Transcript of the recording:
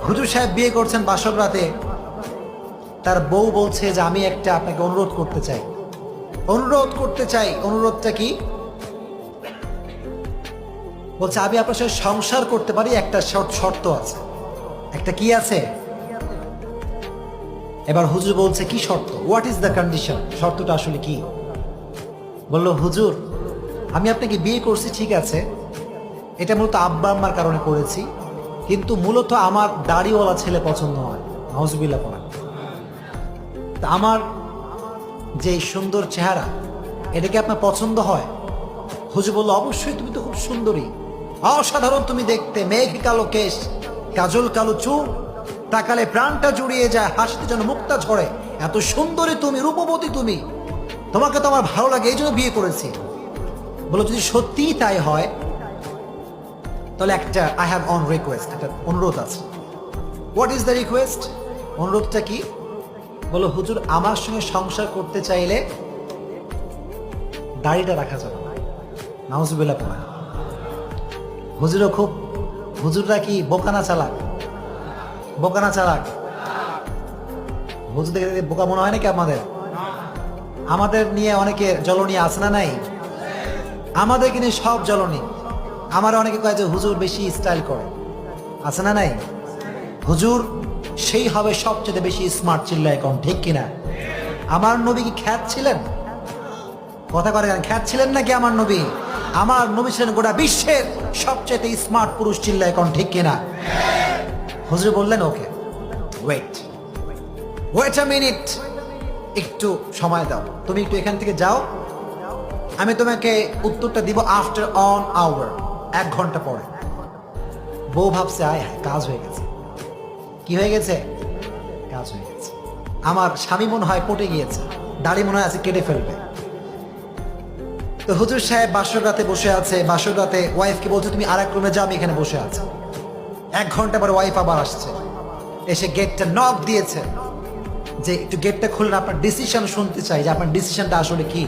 হুজুর সাহেব বিয়ে করছেন বাসর রাতে, তার বউ বলছে যে আমি একটা আপনাকে অনুরোধ করতে চাই। অনুরোধটা কি? বলছে আমি আপনার সাথে সংসার করতে পারি, একটা শর্ত আছে। একটা কি আছে? এবার হুজুর বলছে কি শর্ত? What is the condition? শর্তটা আসলে কি? বলল হুজুর আমি আপনাকে বিয়ে করছি ঠিক আছে, এটা মূলত আব্বা আম্মার কারণে করেছি, কিন্তু মূলত আমার দাড়িওয়ালা ছেলে পছন্দ হয়। নাউজুবিল্লাহ পড়া। তা আমার যে সুন্দর চেহারা, এটা কি আপনার পছন্দ হয়? হুজুর বলল অবশ্যই, তুমি তো খুব সুন্দরী, অসাধারণ তুমি দেখতে, মেঘ কালো কেশ, কাজল কালো চুল, তাকালে প্রাণটা জুড়িয়ে যায়, হাসতে যেন মুক্তা ঝরে, এত সুন্দরী তুমি, রূপবতী তুমি, তোমাকে তো আমার ভালো লাগে, এই জন্য বিয়ে করেছি। বলো যদি সত্যিই তাই হয় তাহলে একটা আই হ্যাভ অন রিকোয়েস্ট, একটা অনুরোধ আছে। What is the request? অনুরোধটা কি? বলো হুজুর আমার সঙ্গে সংসার করতে চাইলে দাড়িটা রাখা যাবে না। নাউজুবিল্লাহ পড়া। হুজুরও খুব, হুজুররা কি বোকানা চালাক? বোকানা চালাক? হুজুর দেখে বোকা মনে হয় নাকি আমাদের? আমাদের নিয়ে অনেকে জ্বলনী আছে না নাই? আমাদেরকে নিয়ে সব জ্বলনী। আমার অনেকে কয় যে হুজুর বেশি স্টাইল করে, আছে না নাই? হুজুর সেই হবে সবচেয়ে বেশি স্মার্ট, চিল্লায় এখন ঠিক কিনা? আমার নবী কি খ্যাত ছিলেন? কথা করে খ্যাত ছিলেন নাকি আমার নবী? আমার নবী ছিলেন গোটা বিশ্বের সবচেয়ে স্মার্ট পুরুষ, চিল্লায় এখন ঠিক কিনা? হুজুর বললেন ওকে ওয়েট আ মিনিট, একটু সময় দাও, তুমি একটু এখান থেকে যাও, আমি তোমাকে উত্তরটা দিব আফটার অন আওয়ার, 1 ঘন্টা পরে। বউ ভাবছে আয় হায় কাজ হয়ে গেছে। কি হয়ে গেছে? কাজ হয়ে গেছে। আমার স্বামী মনে হয় পটে গিয়েছে, দাড়ি মনে হয় আছে কেটে ফেলবে। তো হুজুর সাহেব বাসর রাতে বসে আছে, বাসর রাতে ওয়াইফকে বলছে তুমি আর এক রুমে যাও, আমি এখানে বসে আছি। 1 ঘন্টা পরে ওয়াইফ আবার আসছে, এসে গেটটা নক দিয়েছে যে একটু গেটটা খুললে আপনার ডিসিশন শুনতে চাই, যে আপনার ডিসিশনটা আসলে কি।